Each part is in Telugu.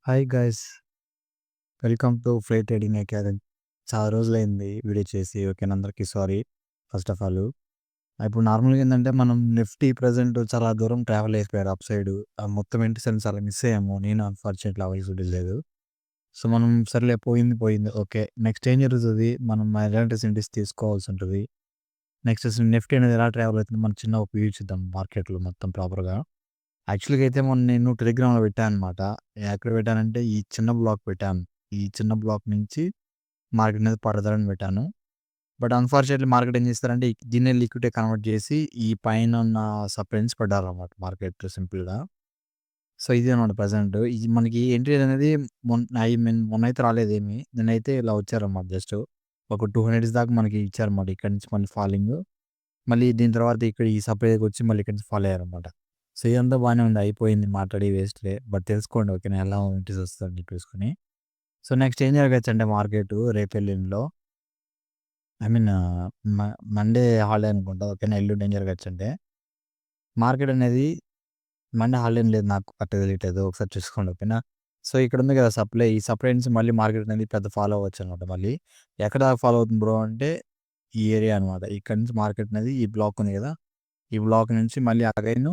Hi guys, welcome to fly trading academy. చాలా రోజులైంది వీడియో చేసి. ఓకేనా, అందరికీ సారీ ఫస్ట్ ఆఫ్ ఆల్. ఇప్పుడు నార్మల్గా ఏంటంటే మనం నిఫ్టీ ప్రజెంట్ చాలా దూరం ట్రావెల్ అయిపోయారు అప్ సైడ్. మొత్తం ఏంటి సెన్స్ చాలా మిస్ అయ్యాము. నేను అన్ఫార్చునేట్లీ అవ్వాల్సి లేదు. సో మనం సర్లే, పోయింది పోయింది. ఓకే, నెక్స్ట్ ఏం జరుగుతుంది, మనం ఎలాంటి సింటిస్ తీసుకోవాల్సి ఉంటుంది, నెక్స్ట్ అసలు నిఫ్టీ అనేది ఎలా ట్రావెల్ అవుతుంది, మనం చిన్న ఒక వ్యూ చూద్దాం మార్కెట్లో మొత్తం ప్రాపర్గా. యాక్చువల్‌గా అయితే మొన్న నేను టెలిగ్రామ్‌లో పెట్టాననమాట. ఎక్కడ పెట్టానంటే ఈ చిన్న బ్లాక్ పెట్టాను. ఈ చిన్న బ్లాక్ నుంచి మార్కెట్ అనేది పడతదని పెట్టాను. బట్ అన్‌ఫార్చునేట్‌లీ మార్కెట్ ఏం చేస్తారంటే దీన్నే లిక్విడ్‌గా కన్వర్ట్ చేసి ఈ పైన ఉన్న సప్లై నుంచి పడ్డారనమాట మార్కెట్ సింపుల్‌గా. సో ఇది అనమాట ప్రెజెంట్. ఇది మనకి ఎంట్రీ అనేది ఐ మీన్ మొన్నైతే రాలేదేమి. నిన్నైతే ఇలా వచ్చారనమాట జస్ట్. ఒక 200 దాకా మనకి ఇచ్చారనమాట. ఇక్కడి నుంచి మళ్ళీ ఫాలింగ్. మళ్ళీ దీని తర్వాత ఇక్కడ ఈ సప్లై దగ్గరకొచ్చి మళ్ళీ ఇక్కడి నుంచి ఫాలో అయ్యారనమాట. సో ఇదంతా బానే ఉంది. అయిపోయింది మాట్లాడి వేస్ట్‌లే. బట్ తెలుసుకోండి ఓకేనా, ఎలా ఎంట్రీస్ వస్తదని చెప్పేసుకొని. సో నెక్స్ట్ ఏం జరగచ్చంటే మార్కెటు రేపు ఎల్లుండిలో ఐ మీన్ మ మండే హాలిడే అనుకుంటా. ఓకేనా, ఎల్లుండి ఏం జరగచ్చంటే మార్కెట్ అనేది మండే హాలిడే ఏం లేదు, నాకు కరెక్ట్‌గా తెలియట్లేదు. ఒకసారి చూసుకోండి ఓకేనా. సో ఇక్కడ ఉంది కదా సప్లై. ఈ సప్లై నుంచి మళ్ళీ మార్కెట్ అనేది పెద్ద ఫాలో అవ్వచ్చనమాట మళ్ళీ. ఎక్కడ దాకా ఫాలో అవుతుంది బ్రో అంటే ఈ ఏరియా అనమాట. ఇక్కడ నుంచి మార్కెట్ అనేది ఈ బ్లాక్ ఉంది కదా, ఈ బ్లాక్ నుంచి మళ్ళీ అగైన్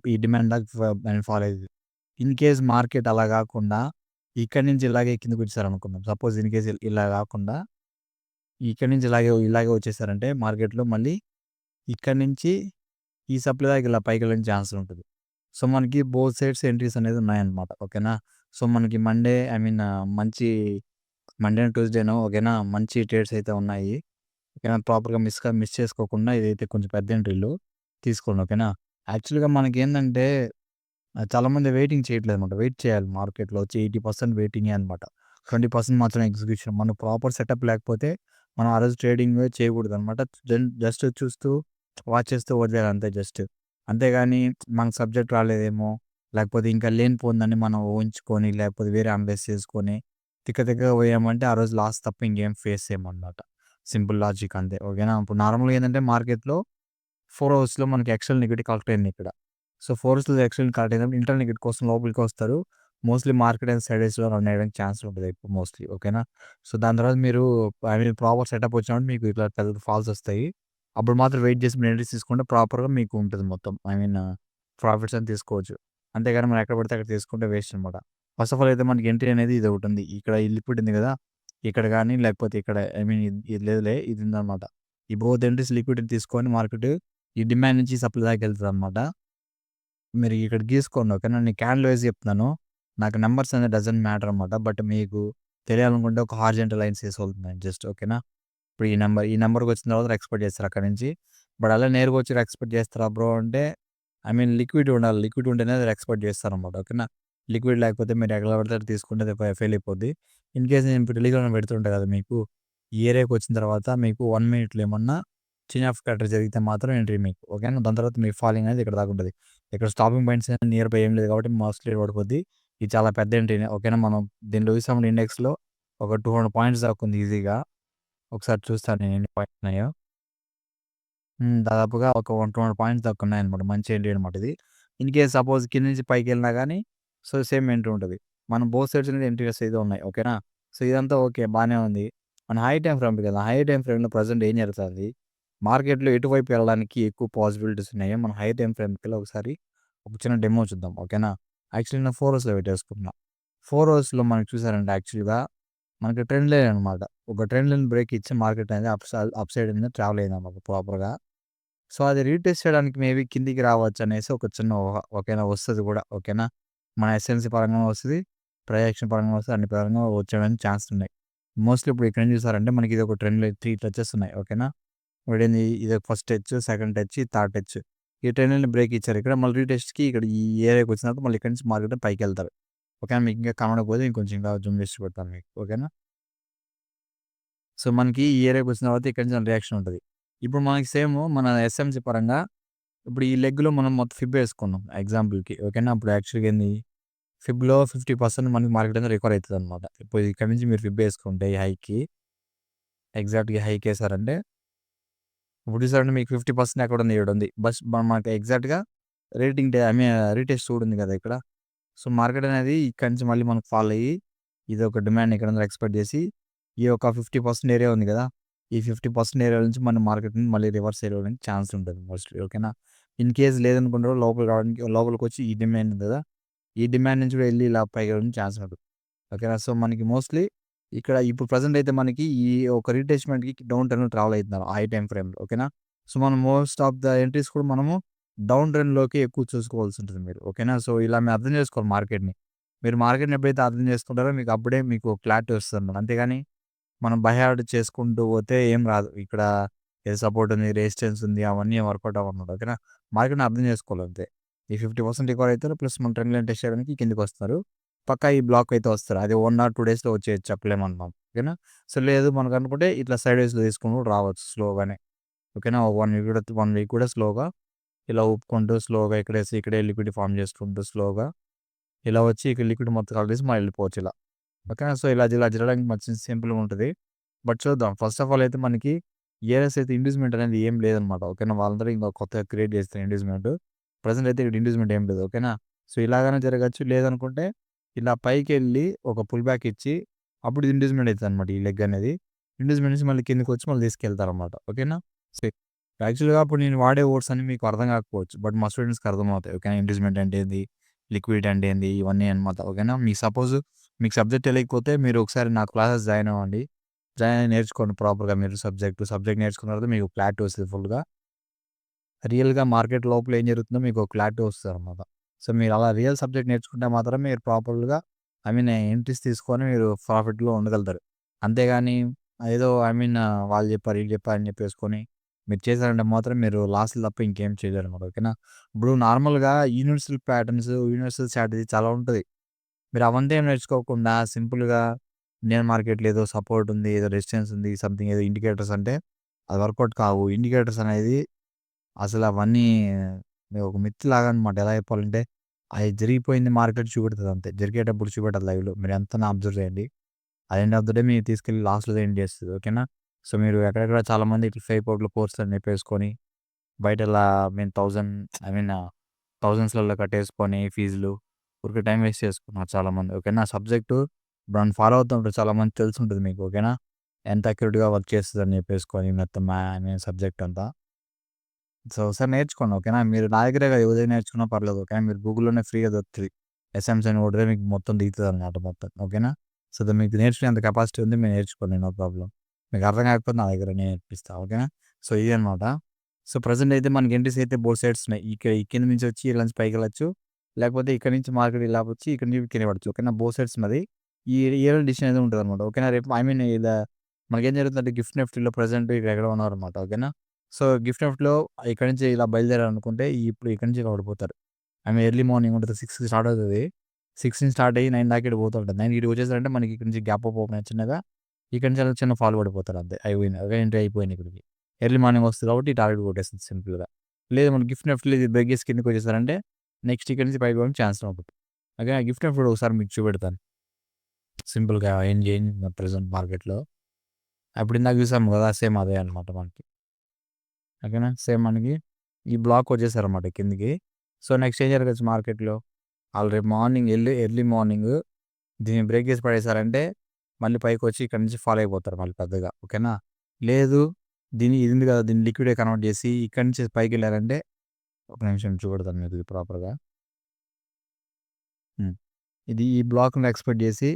ఈ డిమాండ్ దాకా ఫాలో అయ్యిద్ది. ఇన్ కేస్ మార్కెట్ అలా గాకుండా ఇక్కడి నుంచి ఇలాగే కిందకొచ్చేసారనుకుందాం. సపోజ్ ఇన్ కేస్ ఇలా గాకుండా ఇక్కడి నుంచి ఇలాగే వచ్చేసారంటే మార్కెట్‌లో మళ్ళీ ఇక్కడి నుంచి ఈ సప్లై దాకా ఇలా పైకెళ్ళడానికి ఛాన్స్ ఉంటది. సో మనకి బోత్ సైడ్స్ ఎంట్రీస్ అనేది ఉన్నాయన్నమాట. ఓకేనా. సో మనకి మండే ఐ మీన్ మంచి మండే అండ్ ట్యూస్‌డేనో ఓకేనా, మంచి ట్రేడ్స్ అయితే ఉన్నాయి. ఓకేనా, ప్రాపర్‌గా మిస్ చేసుకోకుండా ఇదైతే కొంచెం పెద్ద ఎంట్రీలు తీసుకోండి. ఓకేనా. యాక్చువల్‌గా మనకేందంటే చాలామంది వెయిటింగ్ చేయట్లేదనమాట. వెయిట్ చేయాలి మార్కెట్‌లో వచ్చి 80% వెయిటింగే అనమాట. 20% మాత్రమే ఎగ్జిక్యూషన్. మనం ప్రాపర్ సెటప్ లేకపోతే మనం ఆ రోజు ట్రేడింగ్ చేయకూడదనమాట. జస్ట్ చూస్తూ వాచ్ చేస్తూ వదిలేయాలి అంతే జస్ట్. అంతేగాని మనకు సబ్జెక్ట్ రాలేదేమో, లేకపోతే ఇంకా లేనిపోనిదని మనం ఊహించుకొని, లేకపోతే వేరే అనలైజ్ చేసుకొని తిక్కగా పోయామంటే ఆ రోజు లాస్ తప్ప ఇంకేం ఫేస్ చేయమనమాట. సింపుల్ లాజిక్ అంతే. ఓకేనా. ఇప్పుడు నార్మల్‌గా ఏందంటే మార్కెట్‌లో 4 అవర్స్‌లో మనకి ఎక్స్‌ఎల్ నెగెటివ్ కరెక్ట్ అయింది ఇక్కడ. సో 4 అవర్స్‌లో ఎక్స్‌ఎల్ కరెక్ట్ అయినప్పుడు ఇంటర్ నెగెటివ్ కోసం లోపలికి వస్తారు. మోస్ట్‌లీ మార్కెట్ అనేది సైడ్ వేస్‌లో రన్ అయ్యడానికి ఛాన్స్ ఉంటది ఎక్కువ మోస్ట్‌లీ. ఓకేనా. సో దాని తర్వాత మీరు ఐ మీన్ ప్రాపర్ సెటప్ వచ్చినప్పుడు మీకు ఇట్లా పెద్ద ఫాల్స్ వస్తాయి. అప్పుడు మాత్రం వెయిట్ చేసి మీరు ఎంట్రీస్ తీసుకుంటే ప్రాపర్‌గా మీకు ఉంటది మొత్తం. ఐ మీన్ ప్రాఫిట్స్ అని తీసుకోవచ్చు. అంతేగాని మనం ఎక్కడ పడితే అక్కడ తీసుకుంటే వేస్ట్ అనమాట. ఫస్ట్ ఆఫ్ ఆల్ అయితే మనకి ఎంట్రీ అనేది ఇది ఒకటి ఉంది. ఇక్కడ ఈ లిక్విడ్ ఉంది కదా, ఇక్కడ గాని లేకపోతే ఇక్కడ ఐ మీన్ ఇది లేదులే, ఇది ఉందన్నమాట. ఈ బోత్ ఎంట్రీస్ లిక్విడ్ తీసుకొని మార్కెట్ ఈ డిమాండ్ నుంచి సప్లై దాకా వెళ్తదనమాట. మీరు ఇక్కడ గీసుకోండి ఓకేనా. నేను క్యాండిల్ వైస్ చెప్తున్నాను. నాకు నంబర్స్ అనేది డజంట్ మ్యాటర్ అనమాట. బట్ మీకు తెలియాలనుకుంటే ఒక హారిజాంటల్ లైన్స్ ఏసోదుతున్నాను జస్ట్. ఓకేనా. ఇప్పుడు ఈ నంబర్‌కొచ్చిన తర్వాత ఎక్స్‌పెక్ట్ చేస్తారు అక్కడి నుంచి. బట్ అలా నేరుగా వచ్చి ఎక్స్‌పెక్ట్ చేస్తారా బ్రో అంటే ఐ మీన్ లిక్విడ్ ఉండాలి. లిక్విడ్ ఉంటేనే అది ఎక్స్‌పెక్ట్ చేస్తారనమాట. ఓకేనా. లిక్విడ్ లేకపోతే మీరు ఎట్లా పడితే అట్లా తీసుకుంటే అది ఫెయిల్ అయిపోద్ది. ఇన్ కేస్ నేను ఇప్పుడు టెలిగ్రామ్‌లో పెడుతుంటా కదా మీకు. ఈ ఏరియాకి వచ్చిన తర్వాత మీకు 1 మినిట్‌లో ఏమన్నా చేంజ్ ఆఫ్ క్యారెక్టర్ జరిగితే మాత్రం ఎంట్రీ మీకు. ఓకేనా. దాని తర్వాత మీ ఫాలింగ్ అనేది ఇక్కడ దాకా ఉంటది. ఇక్కడ స్టాపింగ్ పాయింట్స్ నియర్ బై ఏం లేదు కాబట్టి మోస్ట్‌లీ పడిపోద్ది. ఇది చాలా పెద్ద ఎంట్రీనే. ఓకేనా. మనం దీనిలో చూసామంటే ఇండెక్స్‌లో ఒక 200 పాయింట్స్ దాకా ఉంది ఈజీగా. ఒకసారి చూస్తాను నేను ఎన్ని పాయింట్స్ ఉన్నాయో. దాదాపుగా ఒక 120 పాయింట్స్ దాకా ఉన్నాయన్నమాట. మంచి ఎంట్రీ అనమాట ఇది. ఇన్ కేస్ సపోజ్ కింద నుంచి పైకెళ్ళినా గానీ సో సేమ్ ఎంట్రీ ఉంటది. మనం బోత్ సైడ్స్ అనేది ఎంట్రీస్ అయితే ఉన్నాయి. ఓకేనా. సో ఇదంతా ఓకే, బానే ఉంది. మన హై టైమ్ ఫ్రేమ్ కదా, హై టైమ్ ఫ్రేమ్‌లో ప్రెజెంట్ ఏం జరుగుతుంది, మార్కెట్‌లో ఎటువైపు వెళ్ళడానికి ఎక్కువ పాసిబిలిటీస్ ఉన్నాయో మనం హై టైమ్ ఫ్రేమ్‌కెళ్ళి ఒకసారి ఒక చిన్న డెమో చూద్దాం. ఓకేనా. యాక్చువల్లీ నేను 4 అవర్స్‌లో పెట్టేసుకున్నా. 4 అవర్స్‌లో మనకి చూసారంటే యాక్చువల్‌గా మనకి ట్రెండ్ లైన్ అనమాట. ఒక ట్రెండ్ లైన్ బ్రేక్ ఇచ్చి మార్కెట్ అనేది అప్ సైడ్ అనేది ట్రావెల్ అయిందన్నమాట ప్రాపర్‌గా. సో అది రీటెస్ట్ చేయడానికి మేబీ కిందికి రావచ్చనేసి ఒక చిన్న ఊహ. ఓకేనా. వస్తది గూడా. ఓకేనా. మన ఎస్ఎన్‌సి పరంగా వస్తది. ప్రొజెక్షన్ పరంగా వస్తది. అన్ని పరంగా వచ్చేయడానికి ఛాన్స్ ఉన్నాయి. మోస్ట్‌లీ ఇప్పుడు ఇక్కడ ఏం చూసారంటే మనకి ఇదొక ట్రెండ్ లైన్ 3 టచెస్ ఉన్నాయి. ఓకేనా. ఇప్పుడేంది ఇదొక first touch, second touch, third touch. ఈ ట్రెండ్ లైన్‌ని బ్రేక్ ఇచ్చారు ఇక్కడ. మళ్ళీ రీటెస్ట్‌కి ఇక్కడ ఈ ఏరియాకి వచ్చిన తర్వాత మళ్ళీ ఇక్కడి నుంచి మార్కెట్ పైకెళ్తారు. ఓకేనా. మీకు ఇంకా కనబడకపోతే ఇంకొంచెం ఇంకా జూమ్ చేసి పెడతాను మీకు. ఓకేనా. సో మనకి ఈ ఏరియాకి వచ్చిన తర్వాత ఇక్కడి నుంచి రియాక్షన్ ఉంటది. ఇప్పుడు మనకి సేమ్ మన ఎస్ఎంసీ పరంగా ఇప్పుడు ఈ లెగ్‌లో మనం మొత్తం ఫిబ్ ఏసుకున్నాం ఎగ్జాంపుల్‌కి. ఓకేనా. ఇప్పుడు యాక్చువల్‌గా ఏంది ఫిబ్‌లో 50% మనకి మార్కెట్ అనేది రికవర్ అయితదనమాట. ఇప్పుడు ఇక్కడి నుంచి మీరు ఫిబ్ ఏసుకుంటే ఈ హైకి ఎగ్జాక్ట్‌గా హైకేసారంటే ఇప్పుడు చూసారంటే మీకు 50% ఎక్కడుంది? ఈడుంది. మనకి ఎగ్జాక్ట్‌గా rating day I mean retest చూడుంది కదా ఇక్కడ. సో, మార్కెట్ అనేది ఇక్కడి నుంచి మళ్ళీ మనకు ఫాల్ అయ్యి, ఇదొక డిమాండ్ ఎక్కడైనా ఎక్స్‌పెక్ట్ చేసి, ఈ యొక్క 50% ఏరియా ఉంది కదా! ఈ 50% ఏరియా నుంచి మన మార్కెట్‌ని మళ్ళీ రివర్స్ అయ్యడానికి ఛాన్స్ ఉంటది మోస్ట్‌లీ. ఓకేనా? ఇన్ కేస్ లేదనుకుంటే లోపలికి రావడానికి లోపలికొచ్చి ఈ డిమాండ్ ఉంది కదా! ఈ డిమాండ్ నుంచి కూడా ఎళ్లి ఇలా పైకి రావడానికి ఛాన్స్ ఉంటది. ఓకేనా? సో, మనకి మోస్ట్‌లీ ఇక్కడ ఇప్పుడు ప్రెజెంట్ అయితే మనకి ఈ ఒక రీట్రేస్‌మెంట్‌కి డౌన్ ట్రెండ్‌లో ట్రావెల్ అయితున్నారు హై టైమ్ ఫ్రేమ్‌లో. ఓకేనా? సో, మనం మోస్ట్ ఆఫ్ ద ఎంట్రీస్ కూడా మనము డౌన్ ట్రెండ్‌లోకి ఎక్కువ చూసుకోవాల్సి ఉంటుంది మీరు. ఓకేనా? సో, ఇలా మీరు అర్థం చేసుకోవాలి మార్కెట్‌ని. మీరు మార్కెట్‌ని ఎప్పుడైతే అర్థం చేసుకుంటారో మీకు అప్పుడే మీకు క్లారిటీ వస్తదన్నమాట. అంతేగాని మనం బై హార్ట్ చేసుకుంటూ పోతే ఏం రాదు. ఇక్కడ ఏదో సపోర్ట్ ఉంది, రెసిస్టెన్స్ ఉంది అవన్నీ వర్కౌట్ అవ్వనమాట. ఓకేనా? మార్కెట్‌ని అర్థం చేసుకోవాలి అంతే. ఈ 50% రికవర్ అయితారు. ప్లస్ మన ట్రెండ్ లైన్ టెస్ట్ చేయడానికి కిందకొస్తారు. పక్కా ఈ బ్లాక్ అయితే వస్తారు. అది 1 ఆర్ 2 డేస్‌లో వచ్చేయచ్చు చెప్పలేమనమాట. ఓకేనా? సో, లేదు మనకనుకుంటే ఇట్లా సైడ్ వేస్‌లో తీసుకొని కూడా రావచ్చు స్లోగానే. ఓకేనా? 1 వీక్ కూడా స్లోగా ఇలా ఊపుకుంటూ స్లోగా ఇక్కడేసి ఇక్కడే లిక్విడ్ ఫార్మ్ చేసుకుంటూ స్లోగా ఇలా వచ్చి ఇక్కడ లిక్విడ్ మొత్తం కలగేసి మళ్ళీ వెళ్ళిపోవచ్చు ఇలా. ఓకేనా? సో, ఇలా జరగడానికి మంచి సింపుల్‌గా ఉంటది. బట్ చూద్దాం. ఫస్ట్ ఆఫ్ ఆల్ అయితే మనకి ఏఆర్ఎస్ అయితే ఇండ్యూస్‌మెంట్ అనేది ఏం లేదనమాట. ఓకేనా? వాళ్ళందరూ ఇంకా కొత్తగా క్రియేట్ చేస్తారు ఇండ్యూస్‌మెంట్. ప్రెజెంట్ అయితే ఇక్కడ ఇండ్యూస్‌మెంట్ ఏం లేదు. ఓకేనా? సో, ఇలాగనే జరగచ్చు. లేదనుకుంటే ఇలా పైకెళ్ళి ఒక పుల్ బ్యాక్ ఇచ్చి అప్పుడు ఇండ్యూస్‌మెంట్ అయితదనమాట ఈ లెగ్ అనేది. ఇండ్యూస్‌మెంట్ నుంచి మళ్ళీ కిందకొచ్చి మళ్ళీ తీసుకెళ్తారనమాట. ఓకేనా? సో, యాక్చువల్‌గా అప్పుడు నేను వాడే వర్డ్స్ అన్ని మీకు అర్థం కాకపోవచ్చు. బట్ మా స్టూడెంట్స్‌కి అర్థమవుతాయి. ఓకేనా? ఇండ్యూస్‌మెంట్ అంటే ఏంది? లిక్విడ్ అంటే ఏంది? ఇవన్నీ అనమాట. ఓకేనా? మీకు సబ్జెక్ట్ తెలియకపోతే మీరు ఒకసారి నా క్లాసెస్ జాయిన్ అవ్వండి. జాయిన్ అయ్యి నేర్చుకోండి ప్రాపర్‌గా మీరు సబ్జెక్ట్ నేర్చుకున్న తర్వాత మీకు క్లారిటీ వస్తది ఫుల్‌గా. రియల్‌గా మార్కెట్ లోపల ఏం జరుగుతుందో మీకు ఒక క్లారిటీ వస్తదనమాట. సో, మీరు అలా రియల్ సబ్జెక్ట్ నేర్చుకుంటే మాత్రం మీరు ప్రాపర్‌గా ఎంట్రీస్ తీసుకొని మీరు ప్రాఫిట్‌లో ఉండగలుగుతారు. అంతేగాని ఏదో వాళ్ళు చెప్పారు, వీళ్ళు చెప్పారు అని చెప్పేసుకొని మీరు చేశారంటే మాత్రం మీరు లాస్‌లు తప్ప ఇంకేం చేయలేరనమాట. ఓకేనా? ఇప్పుడు నార్మల్‌గా యూనివర్సల్ ప్యాటర్న్స్, యూనివర్సల్ స్ట్రాటజీ చాలా ఉంటది. మీరు అవంతా ఏం నేర్చుకోకుండా సింపుల్‌గా ఇండియన్ మార్కెట్‌లో ఏదో సపోర్ట్ ఉంది, ఏదో రెసిస్టెన్స్ ఉంది, సంథింగ్ ఏదో ఇండికేటర్స్ అంటే అది వర్కౌట్ కావు. ఇండికేటర్స్ అనేది అసలు అవన్నీ ఒక మిత్ లాగా అనమాట. ఎలా చెప్పాలంటే అది జరిగిపోయింది మార్కెట్ చూపెడతది అంతే. జరిగేటప్పుడు చూపెట్టదు లైవ్‌లో. మీరు ఎంతైనా అబ్జర్వ్ చేయండి. అది ఎండ్ ఆఫ్ ద డే మీకు తీసుకెళ్ళి లాస్ట్‌లో ఎండ్ చేస్తది. ఓకేనా? సో, మీరు ఎక్కడెక్కడ చాలామంది ఇట్లా ఫేక్ అవుట్‌లో కోర్సులు అని చెప్పేసుకొని బయట ఇలా మేము 1000 ఐ మీన్ థౌసండ్స్‌లలో కట్టేసుకొని ఫీజులు ఊరికే టైం వేస్ట్ చేసుకున్నారు చాలామంది. ఓకేనా? సబ్జెక్టు దాన్ని ఫాలో అవుతుంటారు చాలామంది తెలిసుంటది మీకు. ఓకేనా? ఎంత అక్యురేట్‌గా వర్క్ చేస్తదని చెప్పేసుకొని మొత్తం సబ్జెక్ట్ అంతా. సో, ఒకసారి నేర్చుకోండి. ఓకేనా? మీరు నా దగ్గరే కాదు ఎవరి దగ్గర నేర్చుకున్నా పర్లేదు. ఓకేనా? మీరు గూగుల్‌లోనే ఫ్రీగా దొరుకుతది. ఎస్ఎమ్స్ అని కొడితే మీకు మొత్తం దిగుతదనమాట మొత్తం. ఓకేనా? సో, మీకు నేర్చుకునేంత కెపాసిటీ ఉంది. మీరు నేర్చుకోండి నో ప్రాబ్లమ్. మీకు అర్థం కాకపోతే నా దగ్గర నేను నేర్పిస్తా. ఓకేనా? సో, ఇదనమాట. సో, ప్రెజెంట్ అయితే మనకి ఎంట్రీస్ అయితే బోత్ సైడ్స్ ఉన్నాయి. ఈ కింద నుంచి వచ్చి ఇలా నుంచి పైకెళ్ళొచ్చు. లేకపోతే ఇక్కడి నుంచి మార్కెట్ ఇలా వచ్చి ఇక్కడి నుంచి కింద పడొచ్చు. ఓకేనా? బోత్ సైడ్స్ ఉన్నది. ఈ ఇయర్ డిసిషన్ అనేది ఉంటదనమాట. ఓకేనా? రేపు ఇలా మనకేం జరుగుతుందంటే గిఫ్ట్ నిఫ్టీలో ప్రెజెంట్ ఇక్కడ ఎక్కడో ఉన్నారనమాట. ఓకేనా? సో, గిఫ్ట్ నిఫ్టీలో ఇక్కడి నుంచి ఇలా బయలుదేరారనుకుంటే ఇప్పుడు ఇక్కడి నుంచి ఇలా పడిపోతారు. ఎర్లీ మార్నింగ్ ఉంటది. 6కి స్టార్ట్ అవుతది. 6 నుంచి స్టార్ట్ అయ్యి 9 దాకా ఇటు పోతూ ఉంటది. 9 ఇక్కడికి వచ్చేసారంటే మనకి ఇక్కడి నుంచి గ్యాప్ అప్ ఓపెన్ అయ్యి చిన్నగా ఇక్కడి నుంచి అలా చిన్న ఫాల్ పడిపోతారు అంతే. అయిపోయింది. ఓకే. ఎంట్రీ అయిపోయింది ఇక్కడికి. ఎర్లీ మార్నింగ్ వస్తది కాబట్టి ఈ టార్గెట్ కొట్టేస్తది సింపుల్‌గా. లేదు మన గిఫ్ట్ నిఫ్టీలో ఇది బ్రేక్ చేసి కిందకొచ్చేసారంటే నెక్స్ట్ ఇక్కడి నుంచి పైకి పోవడానికి ఛాన్స్ ఉంటుంది. ఓకే. గిఫ్ట్ నిఫ్టీ కూడా ఒకసారి మీకు చూపెడతాను. సింపుల్‌గా ఏం చేంజ్ ప్రెజెంట్ మార్కెట్‌లో. అప్పుడు ఇందాక చూసాము కదా! సేమ్ అదే అనమాట మనకి. ఓకేనా? సేమ్ మనకి ఈ బ్లాక్ వచ్చేసారన్నమాట కిందకి. సో, నెక్స్ట్ ఏం జరగచ్చు మార్కెట్‌లో? ఆళ్ళు రేపు మార్నింగ్ ఎర్లీ మార్నింగ్ దీన్ని బ్రేక్ చేసి పడేసారంటే మళ్ళీ పైకొచ్చి ఇక్కడి నుంచి ఫాలో అయిపోతారు మళ్ళీ పెద్దగా. ఓకేనా? లేదు ఇది ఉంది కదా! దీన్ని లిక్విడ్‌గా కన్వర్ట్ చేసి ఇక్కడి నుంచి పైకెళ్లారంటే ఒక నిమిషం చూపెడతాను మీకు ఇది ప్రాపర్‌గా. హ్మ్. ఇది ఈ బ్లాక్‌ని ఎక్స్‌పెక్ట్ చేసి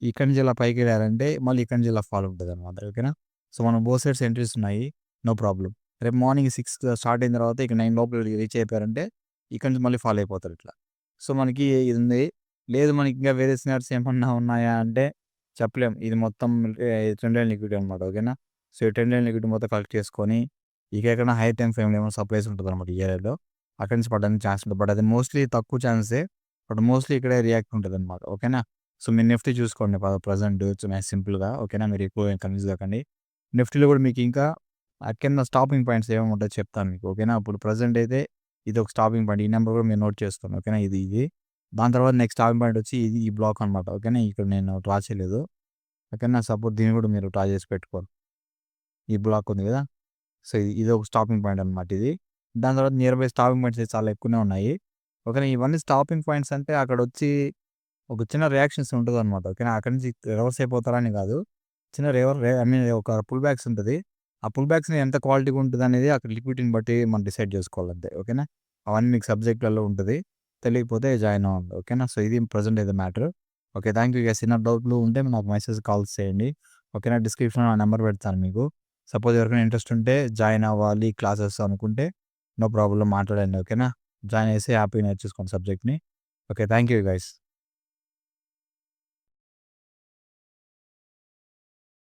ఇక్కడి నుంచి ఇలా పైకెళ్లారంటే మళ్ళీ ఇక్కడి నుంచి ఇలా ఫాల్ ఉంటదన్నమాట. ఓకేనా? సో, మనం బోత్ సైడ్స్ ఎంట్రీస్ ఉన్నాయి. No problem. రేపు మార్నింగ్ 6 స్టార్ట్ అయిన తర్వాత ఇక 9 లోపల రీచ్ అయిపోయారంటే ఇక్కడి నుంచి మళ్ళీ ఫాలో అయిపోతారు ఇట్లా. సో, మనకి ఇది ఉంది. లేదు మనకి ఇంకా వేరే సినారియోస్ ఏమన్నా ఉన్నాయా అంటే చెప్పలేం. ఇది మొత్తం ట్రెండ్ లైన్ లిక్విడిటీ అనమాట. ఓకేనా? సో, ఈ ట్రెండ్ లైన్ లిక్విడిటీ మొత్తం కలెక్ట్ చేసుకొని ఇక ఎక్కడైనా హై టైమ్ ఫ్రేమ్‌లో ఏమైనా సప్లైస్ ఉంటదన్నమాట ఈ ఏరియాలో. అక్కడి నుంచి పడడానికి ఛాన్స్ ఉంటది. బట్ అది మోస్ట్‌లీ తక్కువ ఛాన్సే. బట్ మోస్ట్‌లీ ఇక్కడే రియాక్ట్ ఉంటదన్నమాట. ఓకేనా? సో, మీరు నిఫ్టీ చూసుకోండి ప్రెజెంట్ సింపుల్‌గా. ఓకేనా? మీరు ఎక్కువ కన్ఫ్యూజ్ కాకండి. నిఫ్టీలో కూడా మీకు ఇంకా కింద స్టాపింగ్ పాయింట్స్ ఏమేమి ఉంటాయో చెప్తాను మీకు. ఓకేనా? ఇప్పుడు ప్రెజెంట్ అయితే ఇదొక స్టాపింగ్ పాయింట్. ఈ నంబర్ కూడా మీరు నోట్ చేసుకోండి. ఓకేనా? ఇది. దాని తర్వాత నెక్స్ట్ స్టాపింగ్ పాయింట్ వచ్చి ఈ బ్లాక్ అనమాట. ఓకేనా? ఇక్కడ నేను డ్రా చేయలేదు. ఓకేనా? సపోజ్ దీన్ని కూడా మీరు డ్రా చేసి పెట్టుకోండి. ఈ బ్లాక్ ఉంది కదా! సో, ఇదొక స్టాపింగ్ పాయింట్ అనమాట ఇది. దాని తర్వాత నియర్ బై స్టాపింగ్ పాయింట్స్ చాలా ఎక్కువనే ఉన్నాయి. ఓకేనా. ఇవన్నీ స్టాపింగ్ పాయింట్స్ అంటే అక్కడొచ్చి ఒక చిన్న రియాక్షన్స్ ఉంటదనమాట. ఓకేనా. అక్కడి నుంచి రివర్స్ అయిపోతారని కాదు. చిన్న ఐ మీన్ ఒక పుల్ బ్యాక్స్ ఉంటది. ఆ పుల్ బ్యాక్స్‌ని ఎంత క్వాలిటీగా ఉంటదనేది అక్కడ లిక్విడిటీని బట్టి మనం డిసైడ్ చేసుకోవాలంతే. ఓకేనా. అవన్నీ మీకు సబ్జెక్ట్‌లలో ఉంటది. తెలియకపోతే జాయిన్ అవ్వండి. ఓకేనా. సో, ఇది ప్రెజెంట్ అయితే matter. Okay. Thank you guys. ఏమైనా డౌట్‌లు ఉంటే నాకు మెసేజ్, కాల్స్ చేయండి. ఓకేనా. డిస్క్రిప్షన్‌లో నా నంబర్ పెడతాను మీకు. సపోజ్ ఎవరికైనా ఇంట్రెస్ట్ ఉంటే జాయిన్ అవ్వాలి క్లాసెస్ అనుకుంటే నో ప్రాబ్లమ్ మాట్లాడండి. ఓకేనా. జాయిన్ చేసి హ్యాపీగా నేర్చేసుకోండి సబ్జెక్ట్‌ని. ఓకే. Thank you guys.